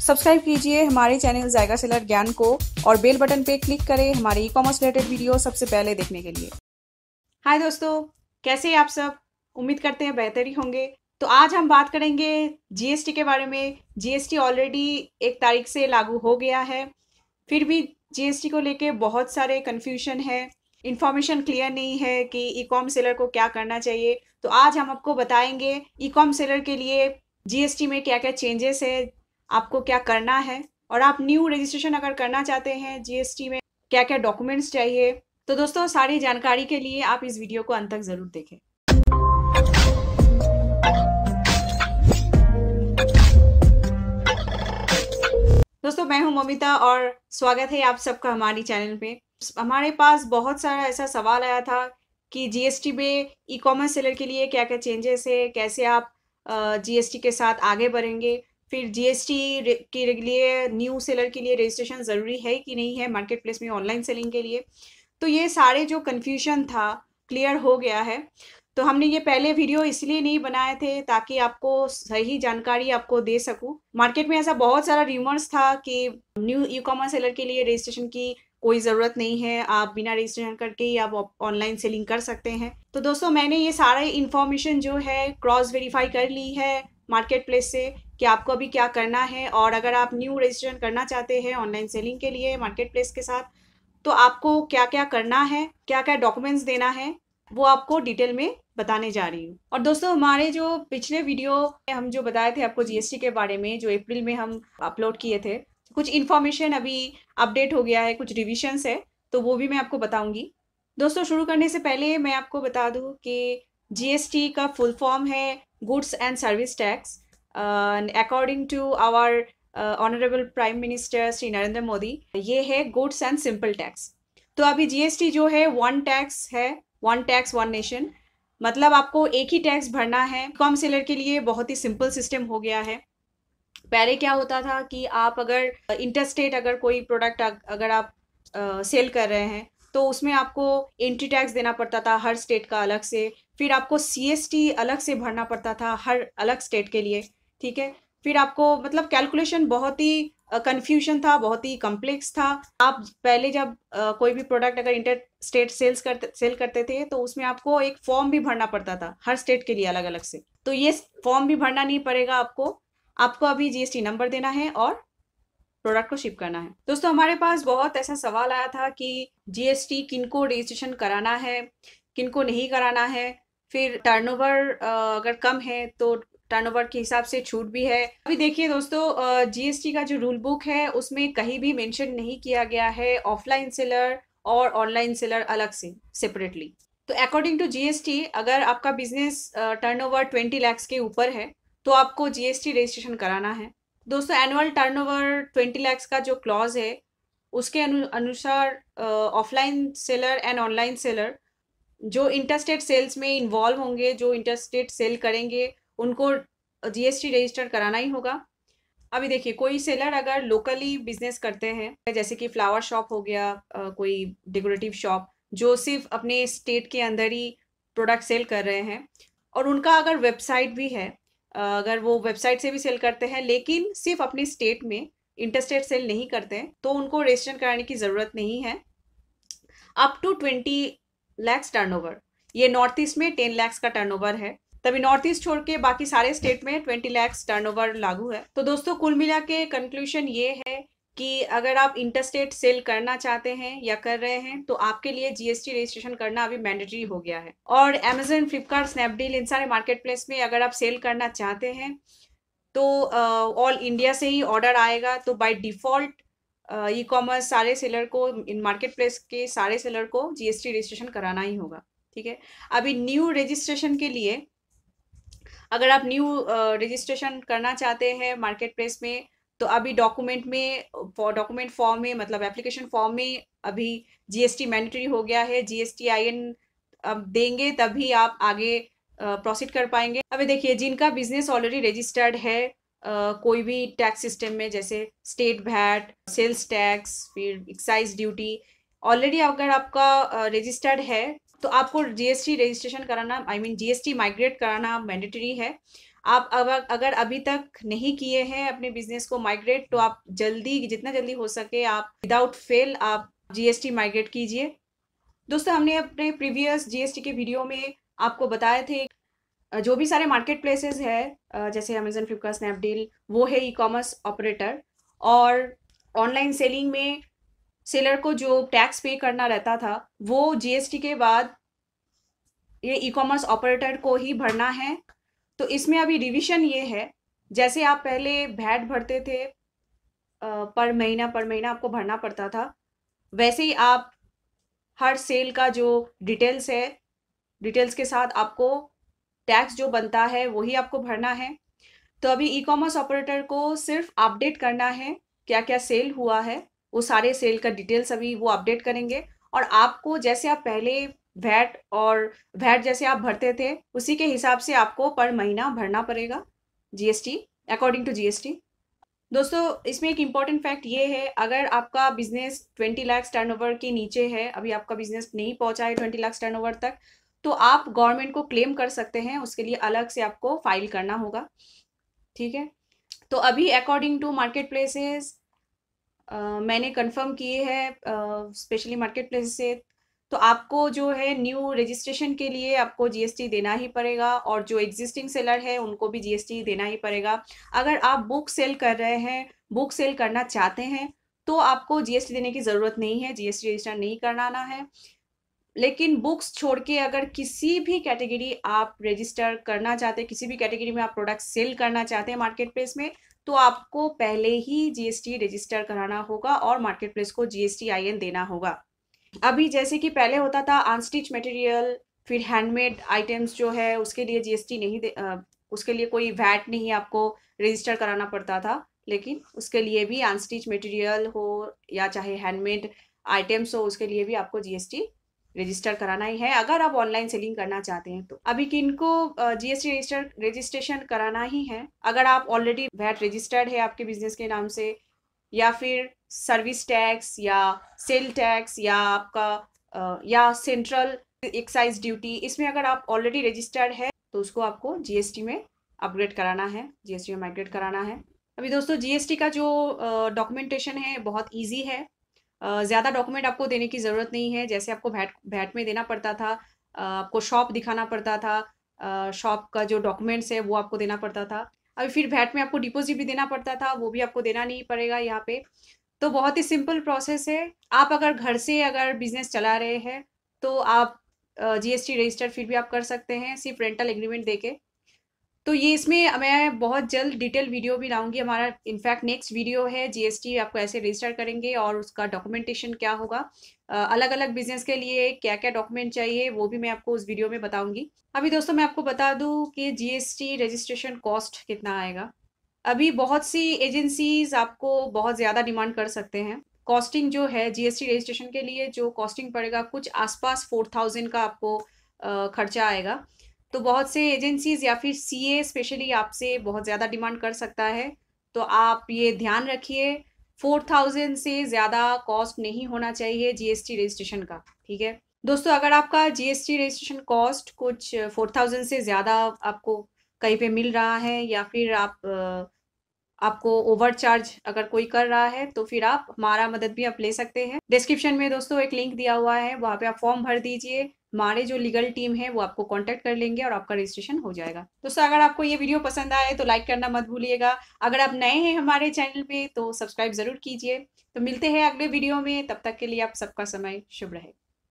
Subscribe कीजिए हमारे channel जायका seller ज्ञान को और बेल बटन पे क्लिक करें हमारे ई कॉमर्स रिलेटेड वीडियो सबसे पहले देखने के लिए। हाय दोस्तों, कैसे हैं आप सब? उम्मीद करते हैं बेहतर ही होंगे। तो आज हम बात करेंगे जीएसटी के बारे में। जीएसटी ऑलरेडी 1 तारीख से लागू हो गया है, फिर भी जीएसटी को लेके बहुत सारे कन्फ्यूजन है, इन्फॉर्मेशन क्लियर नहीं है कि ई कॉम सेलर को क्या करना चाहिए। तो आज हम आपको बताएंगे ई कॉम सेलर के लिए जीएसटी में क्या क्या चेंजेस है, आपको क्या करना है, और आप न्यू रजिस्ट्रेशन अगर करना चाहते हैं जीएसटी में क्या क्या डॉक्यूमेंट्स चाहिए। तो दोस्तों, सारी जानकारी के लिए आप इस वीडियो को अंत तक जरूर देखें। दोस्तों, मैं हूं ममिता और स्वागत है आप सबका हमारी चैनल पे। हमारे पास बहुत सारा ऐसा सवाल आया था कि जीएसटी में ई कॉमर्स सेलर के लिए क्या क्या चेंजेस है, कैसे आप जीएसटी के साथ आगे बढ़ेंगे, फिर जीएसटी के लिए न्यू सेलर के लिए रजिस्ट्रेशन ज़रूरी है कि नहीं है मार्केट प्लेस में ऑनलाइन सेलिंग के लिए। तो ये सारे जो कन्फ्यूजन था क्लियर हो गया है। तो हमने ये पहले वीडियो इसलिए नहीं बनाए थे ताकि आपको सही जानकारी आपको दे सकूं। मार्केट में ऐसा बहुत सारा रूमर्स था कि न्यू ई कॉमर्स सेलर के लिए रजिस्ट्रेशन की कोई ज़रूरत नहीं है, आप बिना रजिस्ट्रेशन करके ही आप ऑनलाइन सेलिंग कर सकते हैं। तो दोस्तों, मैंने ये सारे इन्फॉर्मेशन जो है क्रॉस वेरीफाई कर ली है मार्केट प्लेस से कि आपको अभी क्या करना है, और अगर आप न्यू रजिस्ट्रेशन करना चाहते हैं ऑनलाइन सेलिंग के लिए मार्केट प्लेस के साथ तो आपको क्या क्या करना है, क्या क्या डॉक्यूमेंट्स देना है, वो आपको डिटेल में बताने जा रही हूँ। और दोस्तों, हमारे जो पिछले वीडियो हम जो बताए थे आपको जीएसटी के बारे में, जो अप्रैल में हम अपलोड किए थे, कुछ इन्फॉर्मेशन अभी अपडेट हो गया है, कुछ रिविजन्स है, तो वो भी मैं आपको बताऊंगी। दोस्तों, शुरू करने से पहले मैं आपको बता दूं कि जीएसटी का फुल फॉर्म है goods and service tax. According to our honourable prime minister Shri Narendra Modi, ये है गुड्स एंड सिंपल टैक्स। तो अभी जीएसटी जो है वन टैक्स है, वन टैक्स वन नेशन, मतलब आपको एक ही टैक्स भरना है। कॉम सेलर के लिए बहुत ही सिंपल सिस्टम हो गया है। पहले क्या होता था कि आप अगर इंटरस्टेट अगर कोई प्रोडक्ट अगर आप सेल कर रहे हैं तो उसमें आपको एंट्री टैक्स देना पड़ता था हर स्टेट का अलग से, फिर आपको सीएसटी अलग से भरना पड़ता था हर अलग स्टेट के लिए, ठीक है। फिर आपको मतलब कैलकुलेशन बहुत ही कंफ्यूजन था, बहुत ही कॉम्प्लेक्स था। आप पहले जब कोई भी प्रोडक्ट अगर इंटर स्टेट सेल करते थे तो उसमें आपको एक फॉर्म भी भरना पड़ता था हर स्टेट के लिए अलग अलग से। तो ये फॉर्म भी भरना नहीं पड़ेगा आपको अभी जीएसटी नंबर देना है और प्रोडक्ट को शिप करना है। दोस्तों, हमारे पास बहुत ऐसा सवाल आया था कि जीएसटी किनको रजिस्ट्रेशन कराना है, किनको नहीं कराना है, फिर टर्नओवर अगर कम है तो टर्नओवर के हिसाब से छूट भी है। अभी देखिए दोस्तों, जीएसटी का जो रूल बुक है उसमें कहीं भी मेंशन नहीं किया गया है ऑफलाइन सेलर और ऑनलाइन सेलर अलग से सेपरेटली। तो अकॉर्डिंग टू जीएसटी, अगर आपका बिजनेस टर्नओवर 20 लाख के ऊपर है तो आपको जीएसटी रजिस्ट्रेशन कराना है। दोस्तों, एनुअल टर्नओवर 20 लाख का जो क्लॉज है उसके अनुसार offline seller and online seller जो इंटरस्टेट सेल्स में इन्वॉल्व होंगे, जो इंटरस्टेट सेल करेंगे, उनको जीएसटी रजिस्टर कराना ही होगा। अभी देखिए, कोई सेलर अगर लोकली बिजनेस करते हैं, जैसे कि फ्लावर शॉप हो गया, कोई डेकोरेटिव शॉप जो सिर्फ अपने स्टेट के अंदर ही प्रोडक्ट सेल कर रहे हैं, और उनका अगर वेबसाइट भी है, अगर वो वेबसाइट से भी सेल करते हैं लेकिन सिर्फ अपने स्टेट में इंटरस्टेट सेल नहीं करते हैं, तो उनको रजिस्ट्रेशन कराने की ज़रूरत नहीं है अप टू 20 लाख टर्नओवर। ये नॉर्थ ईस्ट में 10 लाख का टर्नओवर है, तभी नॉर्थ ईस्ट छोड़ के बाकी सारे स्टेट में 20 लाख टर्नओवर लागू है। तो दोस्तों, कुल मिला के कंक्लूजन ये है कि अगर आप इंटरस्टेट सेल करना चाहते हैं या कर रहे हैं तो आपके लिए जीएसटी रजिस्ट्रेशन करना अभी मैंडेटरी हो गया है। और अमेजन, फ्लिपकार्ट, स्नैपडील, इन सारे मार्केट प्लेस में अगर आप सेल करना चाहते हैं तो ऑल इंडिया से ही ऑर्डर आएगा, तो बाय डिफॉल्ट ई कॉमर्स सारे सेलर को, इन मार्केट प्लेस के सारे सेलर को जीएसटी रजिस्ट्रेशन कराना ही होगा, ठीक है। अभी न्यू रजिस्ट्रेशन के लिए अगर आप न्यू रजिस्ट्रेशन करना चाहते हैं मार्केट प्लेस में तो अभी डॉक्यूमेंट फॉर्म में, मतलब एप्लीकेशन फॉर्म में अभी जीएसटी मैंडेटरी हो गया है। जीएसटी आईएन अब देंगे तभी आप आगे प्रोसीड कर पाएंगे। अभी देखिए, जिनका बिजनेस ऑलरेडी रजिस्टर्ड है कोई भी टैक्स सिस्टम में, जैसे स्टेट वैट, सेल्स टैक्स, फिर एक्साइज ड्यूटी, ऑलरेडी अगर आपका रजिस्टर्ड है तो आपको जीएसटी रजिस्ट्रेशन कराना, जीएसटी माइग्रेट कराना मैंडेटरी है। आप अगर अगर अभी तक नहीं किए हैं अपने बिजनेस को माइग्रेट, तो आप जल्दी, जितना जल्दी हो सके आप विदाउट फेल आप जीएसटी माइग्रेट कीजिए। दोस्तों, हमने अपने प्रीवियस जीएसटी के वीडियो में आपको बताए थे जो भी सारे मार्केट प्लेसेस है जैसे अमेजन, फ्लिपकार्ट, स्नैपडील, वो है ई कॉमर्स ऑपरेटर। और ऑनलाइन सेलिंग में सेलर को जो टैक्स पे करना रहता था वो जीएसटी के बाद ये ई कॉमर्स ऑपरेटर को ही भरना है। तो इसमें अभी रिविजन ये है, जैसे आप पहले वैट भरते थे पर महीना आपको भरना पड़ता था, वैसे ही आप हर सेल का जो डिटेल्स है, डिटेल्स के साथ आपको टैक्स जो बनता है वही आपको भरना है। तो अभी ई कॉमर्स ऑपरेटर को सिर्फ अपडेट करना है क्या क्या सेल हुआ है, वो सारे सेल का डिटेल्स अभी वो अपडेट करेंगे। और आपको जैसे आप पहले वैट जैसे आप भरते थे उसी के हिसाब से आपको पर महीना भरना पड़ेगा जीएसटी, अकॉर्डिंग टू जीएसटी। दोस्तों, इसमें एक इम्पॉर्टेंट फैक्ट ये है, अगर आपका बिजनेस 20 लाख टर्नओवर के नीचे है, अभी आपका बिजनेस नहीं पहुंचा है 20 लाख टर्नओवर तक, तो आप गवर्नमेंट को क्लेम कर सकते हैं। उसके लिए अलग से आपको फाइल करना होगा, ठीक है। तो अभी अकॉर्डिंग टू मार्केट प्लेसेस मैंने कंफर्म किए हैं स्पेशली मार्केट प्लेस से, तो आपको जो है न्यू रजिस्ट्रेशन के लिए आपको जीएसटी देना ही पड़ेगा, और जो एग्जिस्टिंग सेलर है उनको भी जीएसटी देना ही पड़ेगा। अगर आप बुक सेल कर रहे हैं, बुक सेल करना चाहते हैं, तो आपको जीएसटी देने की ज़रूरत नहीं है, जीएसटी रजिस्टर नहीं कराना है। लेकिन बुक्स छोड़ के अगर किसी भी कैटेगरी आप रजिस्टर करना चाहते हैं, किसी भी कैटेगरी में आप प्रोडक्ट सेल करना चाहते हैं मार्केट प्लेस में, तो आपको पहले ही जीएसटी रजिस्टर कराना होगा और मार्केट प्लेस को जीएसटी आईएन देना होगा। अभी जैसे कि पहले होता था अनस्टिच मटेरियल, फिर हैंडमेड आइटम्स जो है उसके लिए जीएसटी नहीं उसके लिए कोई वैट नहीं आपको रजिस्टर कराना पड़ता था। लेकिन उसके लिए भी अनस्टिच मटेरियल हो या चाहे हैंडमेड आइटम्स हो, उसके लिए भी आपको जीएसटी रजिस्टर कराना ही है अगर आप ऑनलाइन सेलिंग करना चाहते हैं। तो अभी किनको जीएसटी रजिस्ट्रेशन कराना ही है, अगर आप ऑलरेडी वैट रजिस्टर्ड है आपके बिजनेस के नाम से, या फिर सर्विस टैक्स या सेल टैक्स या आपका या सेंट्रल एक्साइज ड्यूटी, इसमें अगर आप ऑलरेडी रजिस्टर्ड है तो उसको आपको जीएसटी में अपग्रेड कराना है, जीएसटी में माइग्रेट कराना है। अभी दोस्तों, जीएसटी का जो डॉक्यूमेंटेशन है बहुत इजी है, ज़्यादा डॉक्यूमेंट आपको देने की ज़रूरत नहीं है। जैसे आपको वैट में देना पड़ता था, आपको शॉप दिखाना पड़ता था, शॉप का जो डॉक्यूमेंट्स है वो आपको देना पड़ता था। अभी फिर वैट में आपको डिपॉजिट भी देना पड़ता था, वो भी आपको देना नहीं पड़ेगा यहाँ पे। तो बहुत ही सिंपल प्रोसेस है। आप अगर घर से अगर बिजनेस चला रहे हैं तो आप जीएसटी रजिस्टर फिर भी आप कर सकते हैं सिर्फ रेंटल एग्रीमेंट देके। तो ये इसमें मैं बहुत जल्द डिटेल वीडियो भी लाऊंगी। हमारा इनफैक्ट नेक्स्ट वीडियो है जीएसटी आपको ऐसे रजिस्टर करेंगे और उसका डॉक्यूमेंटेशन क्या होगा, अलग अलग बिजनेस के लिए क्या क्या डॉक्यूमेंट चाहिए वो भी मैं आपको उस वीडियो में बताऊंगी। अभी दोस्तों, मैं आपको बता दूं कि जीएसटी रजिस्ट्रेशन कॉस्ट कितना आएगा। अभी बहुत सी एजेंसीज आपको बहुत ज़्यादा डिमांड कर सकते हैं। कॉस्टिंग जो है जीएसटी रजिस्ट्रेशन के लिए जो कॉस्टिंग पड़ेगा कुछ आसपास 4000 का आपको खर्चा आएगा। तो बहुत से एजेंसीज या फिर सीए स्पेशली आपसे बहुत ज़्यादा डिमांड कर सकता है, तो आप ये ध्यान रखिए 4000 से ज़्यादा कॉस्ट नहीं होना चाहिए जीएसटी रजिस्ट्रेशन का, ठीक है दोस्तों। अगर आपका जीएसटी रजिस्ट्रेशन कॉस्ट कुछ 4000 से ज़्यादा आपको कहीं पे मिल रहा है, या फिर आपको ओवर चार्ज अगर कोई कर रहा है, तो फिर आप हमारा मदद भी आप ले सकते हैं। डिस्क्रिप्शन में दोस्तों एक लिंक दिया हुआ है, वहाँ पे आप फॉर्म भर दीजिए, हमारे जो लीगल टीम है वो आपको कांटेक्ट कर लेंगे और आपका रजिस्ट्रेशन हो जाएगा। दोस्तों, अगर आपको ये वीडियो पसंद आए तो लाइक करना मत भूलिएगा। अगर आप नए हैं हमारे चैनल पे तो सब्सक्राइब जरूर कीजिए। तो मिलते हैं अगले वीडियो में, तब तक के लिए आप सबका समय शुभ रहे।